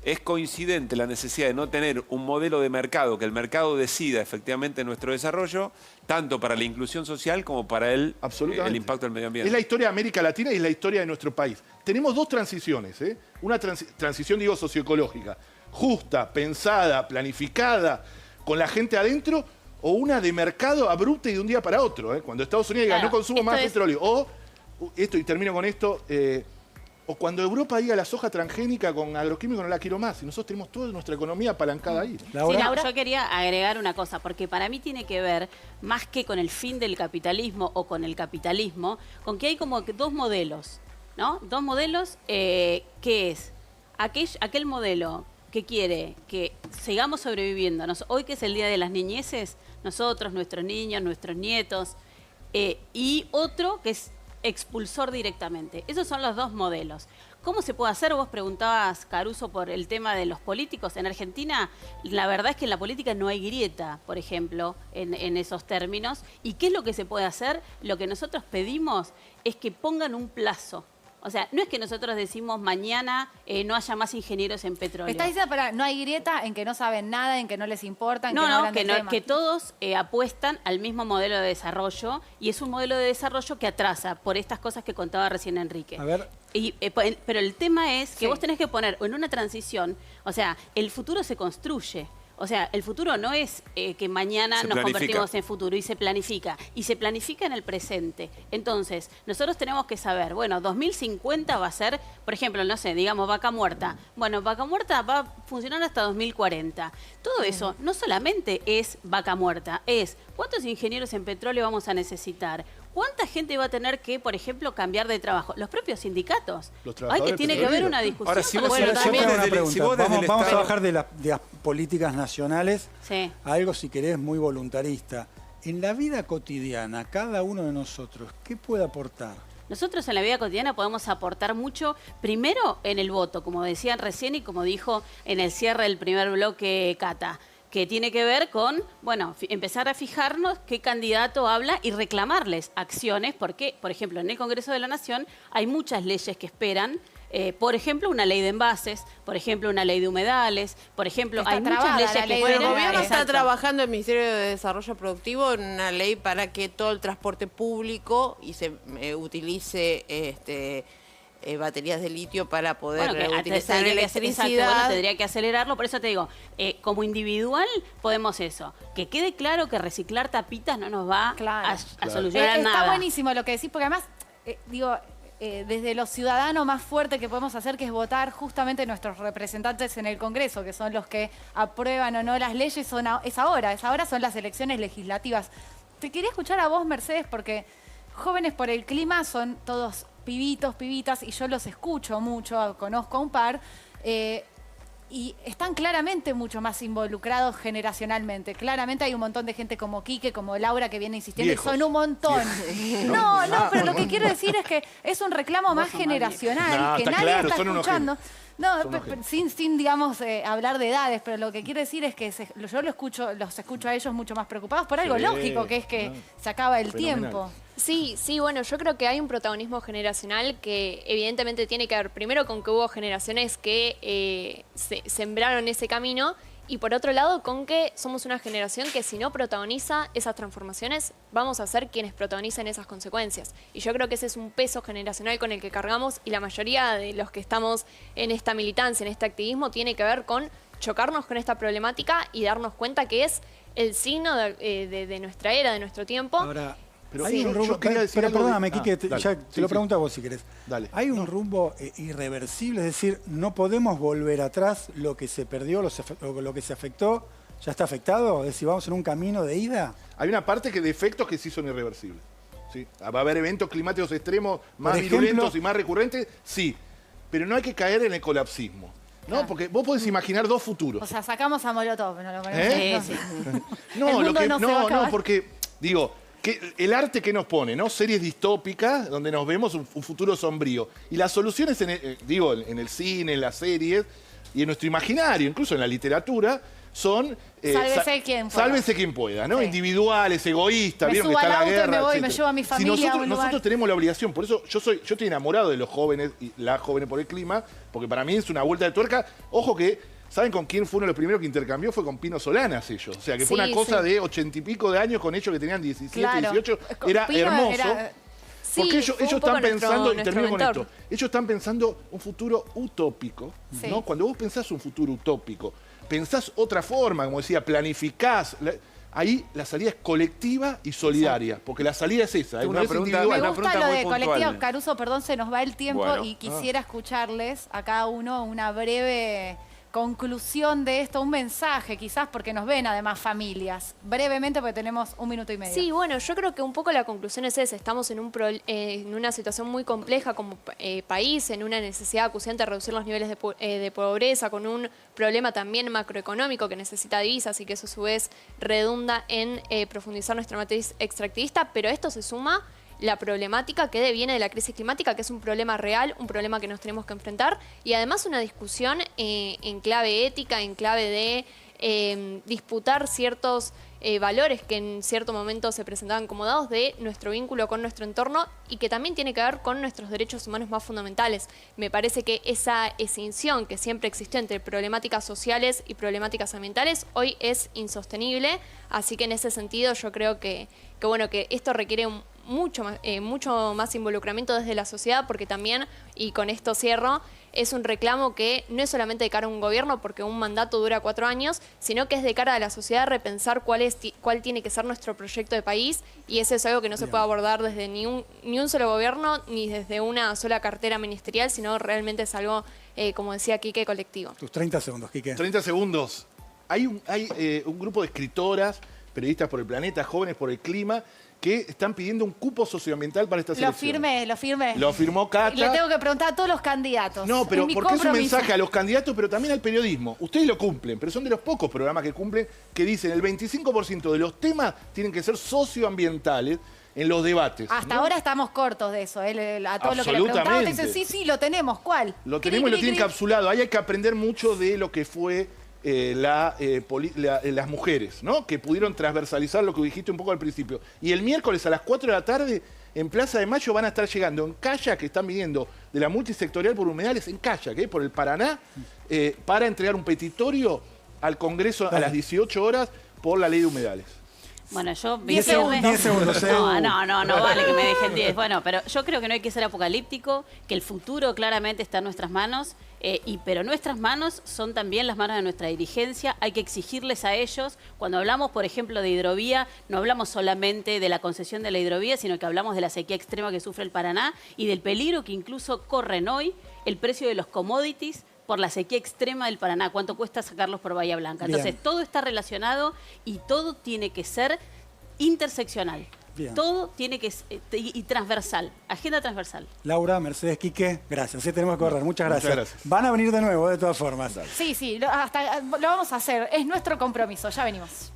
es coincidente la necesidad de no tener un modelo de mercado, que el mercado decida efectivamente nuestro desarrollo, tanto para la inclusión social como para el impacto del medio ambiente. Es la historia de América Latina y es la historia de nuestro país. Tenemos dos transiciones, una transición, digo, socioecológica, justa, pensada, planificada, con la gente adentro, o una de mercado abrupta y de un día para otro. Cuando Estados Unidos diga, no consumo más petróleo. O, esto, y termino con esto, O cuando Europa diga la soja transgénica con agroquímicos no la quiero más. Y nosotros tenemos toda nuestra economía apalancada ahí. Sí, Laura, yo quería agregar una cosa, porque para mí tiene que ver, más que con el fin del capitalismo o con el capitalismo, con que hay como dos modelos, ¿no? Dos modelos, que es aquel modelo que quiere que sigamos sobreviviendo. Hoy que es el Día de las Niñeces, nosotros, nuestros niños, nuestros nietos, y otro que es expulsor directamente. Esos son los dos modelos. ¿Cómo se puede hacer? Vos preguntabas, Caruso, por el tema de los políticos. En Argentina, la verdad es que en la política no hay grieta, por ejemplo, en esos términos. ¿Y qué es lo que se puede hacer? Lo que nosotros pedimos es que pongan un plazo. O sea, no es que nosotros decimos mañana no haya más ingenieros en petróleo. ¿Está diciendo, no hay grieta en que no saben nada, en que no les importa, en que no hablan del tema? Que todos apuestan al mismo modelo de desarrollo, y es un modelo de desarrollo que atrasa por estas cosas que contaba recién Enrique. A ver. Pero el tema es que vos tenés que poner en una transición, o sea, el futuro se construye. O sea, el futuro no es que mañana nos convertimos en futuro, y se planifica en el presente. Entonces, nosotros tenemos que saber, bueno, 2050 va a ser, por ejemplo, no sé, digamos Vaca Muerta. Bueno, Vaca Muerta va a funcionar hasta 2040. Todo eso no solamente es Vaca Muerta, es cuántos ingenieros en petróleo vamos a necesitar. ¿Cuánta gente va a tener que, por ejemplo, cambiar de trabajo? Los propios sindicatos. Hay que tiene que haber una discusión. Ahora, si vos vamos a bajar de las políticas nacionales a algo, si querés, muy voluntarista. En la vida cotidiana, cada uno de nosotros, ¿qué puede aportar? Nosotros en la vida cotidiana podemos aportar mucho, primero en el voto, como decían recién y como dijo en el cierre del primer bloque Cata, que tiene que ver con, bueno, empezar a fijarnos qué candidato habla y reclamarles acciones, porque, por ejemplo, en el Congreso de la Nación hay muchas leyes que esperan, por ejemplo, una ley de envases, por ejemplo, una ley de humedales, por ejemplo, hay muchas leyes que esperan. El gobierno está trabajando, el Ministerio de Desarrollo Productivo, en una ley para que todo el transporte público y se utilice baterías de litio para poder utilizar electricidad. Tendría que acelerarlo, por eso te digo, como individual podemos eso. Que quede claro que reciclar tapitas no nos va a solucionar nada. Está buenísimo lo que decís, porque además, desde lo ciudadano más fuerte que podemos hacer, que es votar justamente nuestros representantes en el Congreso, que son los que aprueban o no las leyes, es ahora son las elecciones legislativas. Te quería escuchar a vos, Mercedes, porque Jóvenes por el Clima son todos pibitos, pibitas, y yo los escucho mucho, conozco a un par, y están claramente mucho más involucrados generacionalmente. Claramente hay un montón de gente como Quique, como Laura, que viene insistiendo, y son un montón. No, pero lo que quiero decir es que es un reclamo más generacional, que nadie está escuchando. No, sin digamos, hablar de edades, pero lo que quiero decir es que yo los escucho a ellos mucho más preocupados por algo lógico, que es que se acaba el tiempo. Sí, bueno, yo creo que hay un protagonismo generacional que evidentemente tiene que ver primero con que hubo generaciones que sembraron ese camino, y por otro lado con que somos una generación que si no protagoniza esas transformaciones, vamos a ser quienes protagonicen esas consecuencias. Y yo creo que ese es un peso generacional con el que cargamos, y la mayoría de los que estamos en esta militancia, en este activismo, tiene que ver con chocarnos con esta problemática y darnos cuenta que es el signo de nuestra era, de nuestro tiempo. Ahora, pero hay un rumbo, perdóname, Quique, ya te lo pregunto a vos si querés. Dale. ¿Hay un rumbo irreversible? Es decir, no podemos volver atrás, lo que se perdió, lo que se afectó, ¿ya está afectado? Es decir, ¿vamos en un camino de ida? Hay una parte de efectos que sí son irreversibles. ¿Sí? Va a haber eventos climáticos extremos más virulentos y más recurrentes, sí. Pero no hay que caer en el colapsismo, ¿no? Claro. Porque vos podés imaginar dos futuros. O sea, sacamos a Molotov, ¿no lo ponemos? Sí. No, porque, digo, el arte que nos pone, ¿no? Series distópicas donde nos vemos un futuro sombrío. Y las soluciones, en el cine, en las series y en nuestro imaginario, incluso en la literatura, son... Sálvese quien pueda, ¿no? Sí. Individuales, egoístas, vieron que está la guerra, me voy, me llevo a mi familia nosotros tenemos la obligación, por eso yo estoy enamorado de los jóvenes y las jóvenes por el clima, porque para mí es una vuelta de tuerca. Ojo que, ¿saben con quién fue uno de los primeros que intercambió? Fue con Pino Solanas ellos. O sea, que fue una cosa de 80 y pico de años con ellos que tenían 17, 18. Era Pino hermoso. Porque ellos están pensando, y termino con esto, ellos están pensando un futuro utópico, ¿no? Cuando vos pensás un futuro utópico, pensás otra forma, como decía, planificás. ahí la salida es colectiva y solidaria, porque la salida es esa. Una pregunta, me gusta lo de puntual. colectiva. Caruso, perdón, se nos va el tiempo Bueno. y quisiera escucharles a cada uno una breve conclusión de esto, un mensaje quizás, porque nos ven además familias. Brevemente, porque tenemos 1 minuto y medio. Sí, bueno, yo creo que un poco la conclusión es esa. Estamos en una situación muy compleja como país, en una necesidad acuciante de reducir los niveles de pobreza, con un problema también macroeconómico que necesita divisas y que eso a su vez redunda en profundizar nuestra matriz extractivista, pero esto se suma la problemática que deviene de la crisis climática, que es un problema real, un problema que nos tenemos que enfrentar, y además una discusión en clave ética, en clave de disputar ciertos valores que en cierto momento se presentaban como dados de nuestro vínculo con nuestro entorno y que también tiene que ver con nuestros derechos humanos más fundamentales. Me parece que esa escinción que siempre existió entre problemáticas sociales y problemáticas ambientales hoy es insostenible, así que en ese sentido yo creo que esto requiere mucho más involucramiento desde la sociedad, porque también, y con esto cierro, es un reclamo que no es solamente de cara a un gobierno, porque un mandato dura 4 años, sino que es de cara a la sociedad repensar cuál tiene que ser nuestro proyecto de país, y eso es algo que no se puede abordar desde ni un solo gobierno, ni desde una sola cartera ministerial, sino realmente es algo, como decía Quique, colectivo. Tus 30 segundos, Quique. 30 segundos. Hay un grupo de escritoras, periodistas por el planeta, jóvenes por el clima, que están pidiendo un cupo socioambiental para estas elecciones. Lo firmé. Lo firmó Cata. Y le tengo que preguntar a todos los candidatos. No, pero mi porque es un compromiso. mensaje a los candidatos, pero también al periodismo. Ustedes lo cumplen, pero son de los pocos programas que cumplen, que dicen el 25% de los temas tienen que ser socioambientales en los debates. Hasta ¿no? ahora estamos cortos de eso. A todo lo que le preguntamos, dicen, sí, lo tenemos. ¿Cuál? Lo tenemos y lo tienen encapsulado. Ahí hay que aprender mucho de lo que fue las mujeres, ¿no? Que pudieron transversalizar lo que dijiste un poco al principio. Y el miércoles a las 4 de la tarde, en Plaza de Mayo, van a estar llegando en kayak, que están viniendo de la multisectorial por humedales, en kayak, por el Paraná, para entregar un petitorio al Congreso a las 18 horas por la ley de humedales. Bueno, yo... 10 segundos. No, vale que me dejen 10. Bueno, pero yo creo que no hay que ser apocalíptico, que el futuro claramente está en nuestras manos, pero nuestras manos son también las manos de nuestra dirigencia. Hay que exigirles a ellos. Cuando hablamos, por ejemplo, de hidrovía, no hablamos solamente de la concesión de la hidrovía, sino que hablamos de la sequía extrema que sufre el Paraná y del peligro que incluso corren hoy el precio de los commodities por la sequía extrema del Paraná, cuánto cuesta sacarlos por Bahía Blanca. Bien. Entonces, todo está relacionado y todo tiene que ser interseccional. Bien. Todo tiene que ser y transversal, agenda transversal. Laura, Mercedes, Quique, gracias. Sí, tenemos que correr. Muchas gracias. Muchas gracias. Van a venir de nuevo, de todas formas. Sí, lo vamos a hacer. Es nuestro compromiso. Ya venimos.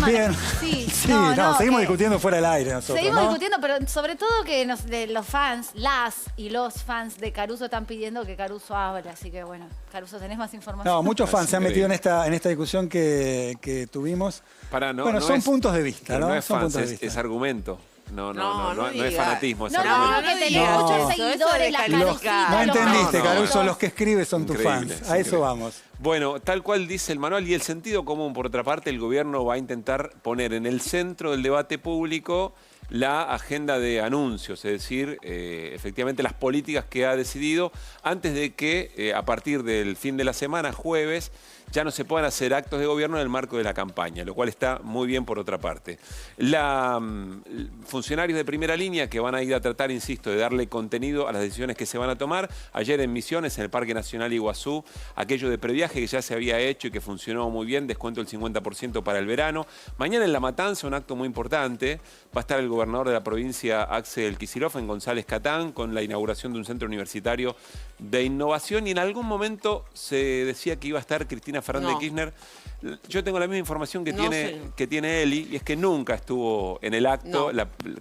Bien. Sí, seguimos discutiendo fuera del aire nosotros, seguimos ¿no? discutiendo, pero sobre todo que los fans, los fans de Caruso están pidiendo que Caruso hable. Así que bueno, Caruso, ¿tenés más información? No, muchos fans se han metido en esta discusión que tuvimos. Son puntos de vista, ¿no? No es son fans, puntos de vista. es argumento. No es digas. fanatismo, es No, argumento. que tenés muchos seguidores, la Carucita. No entendiste, Caruso, no. los que escribes son tus Increíble, fans. es A eso increíble. vamos. Bueno, tal cual dice el manual y el sentido común. Por otra parte, el gobierno va a intentar poner en el centro del debate público la agenda de anuncios, es decir, efectivamente las políticas que ha decidido antes de que a partir del fin de la semana, jueves, ya no se puedan hacer actos de gobierno en el marco de la campaña, lo cual está muy bien por otra parte. Funcionarios de primera línea que van a ir a tratar, insisto, de darle contenido a las decisiones que se van a tomar. Ayer en Misiones, en el Parque Nacional Iguazú, aquello de previaje que ya se había hecho y que funcionó muy bien, descuento del 50% para el verano. Mañana en La Matanza, un acto muy importante, va a estar el gobernador de la provincia, Axel Kicillof, en González Catán, con la inauguración de un centro universitario de innovación, y en algún momento se decía que iba a estar Cristina Fernández de Kirchner. Yo tengo la misma información que tiene Eli, y es que nunca estuvo en el acto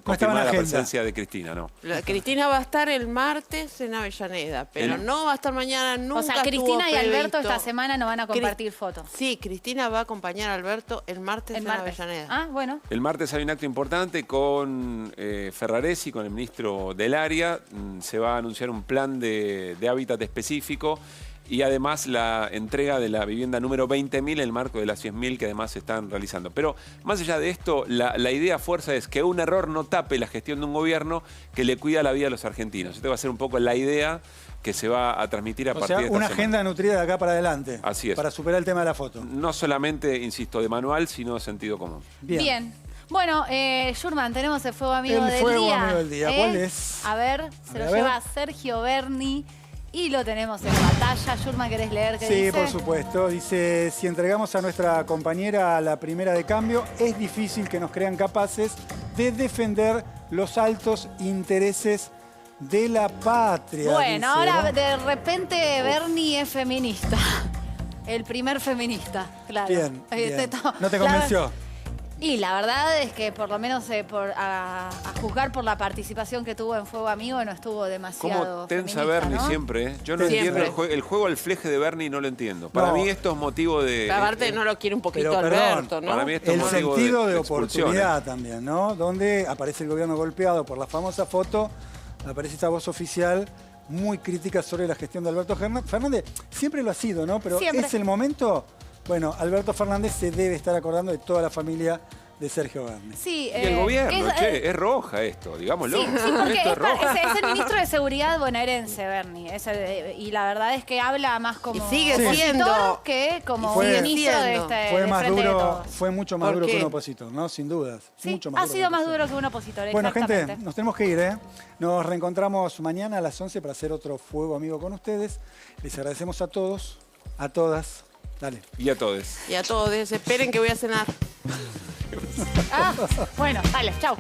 confirmada la presencia de Cristina, ¿no? Cristina va a estar el martes en Avellaneda, pero no va a estar mañana, nunca. O sea, Cristina y estuvo Alberto previsto. esta semana no van a compartir fotos. Sí, Cristina va a acompañar a Alberto el martes en Avellaneda. Ah, bueno. El martes hay un acto importante con Ferraresi, con el ministro del área. Se va a anunciar un plan de hábitat específico y además la entrega de la vivienda número 20.000 en el marco de las 100.000 que además se están realizando. Pero más allá de esto, la idea fuerza es que un error no tape la gestión de un gobierno que le cuida la vida a los argentinos. Esta va a ser un poco la idea que se va a transmitir a partir de esta una semana. agenda nutrida de acá para adelante. Así es. Para superar el tema de la foto. No solamente, insisto, de manual, sino de sentido común. Bien. Bueno, Schurman, tenemos el fuego amigo del día. El fuego amigo del día, ¿cuál es? A ver, se lo lleva Sergio Berni y lo tenemos en pantalla. Schurman, ¿querés leer qué dice? Sí, por supuesto. Dice, si entregamos a nuestra compañera a la primera de cambio, es difícil que nos crean capaces de defender los altos intereses de la patria. Bueno, dice, ahora ¿no? de repente Berni es feminista. El primer feminista, claro. Bien, bien. ¿No te convenció? Y la verdad es que por lo menos a juzgar por la participación que tuvo en Fuego Amigo no estuvo demasiado ¿Cómo tensa feminista, Berni ¿no? siempre? Yo no Siempre. entiendo el juego al fleje de Berni, no lo entiendo. Para mí esto es motivo de... Aparte no lo quiere un poquito Pero, perdón, Alberto, ¿no? Para mí esto es el motivo sentido de expulsión, oportunidad también, ¿no? Donde aparece el gobierno golpeado por la famosa foto, aparece esta voz oficial muy crítica sobre la gestión de Alberto Fernández. Siempre lo ha sido, ¿no? Pero Siempre. es el momento. Bueno, Alberto Fernández se debe estar acordando de toda la familia de Sergio Berni. Sí, Y el gobierno, es roja esto, digámoslo. Sí, porque Esto es roja. es el ministro de Seguridad bonaerense, Berni. Y la verdad es que habla más como Y sigue opositor siendo. que como Fue- ministro de Fue de más Frente de duro, Todos. fue mucho más ¿Por duro que qué? un opositor, ¿no? Sin dudas. Sí, Mucho más ha duro sido que un más opositor. duro que un opositor, Bueno, exactamente. gente, nos tenemos que ir, ¿eh? Nos reencontramos mañana a las 11 para hacer otro Fuego Amigo con ustedes. Les agradecemos a todos, a todas. Dale. Y a todos. Y a todos, esperen que voy a cenar. Bueno, dale, chau.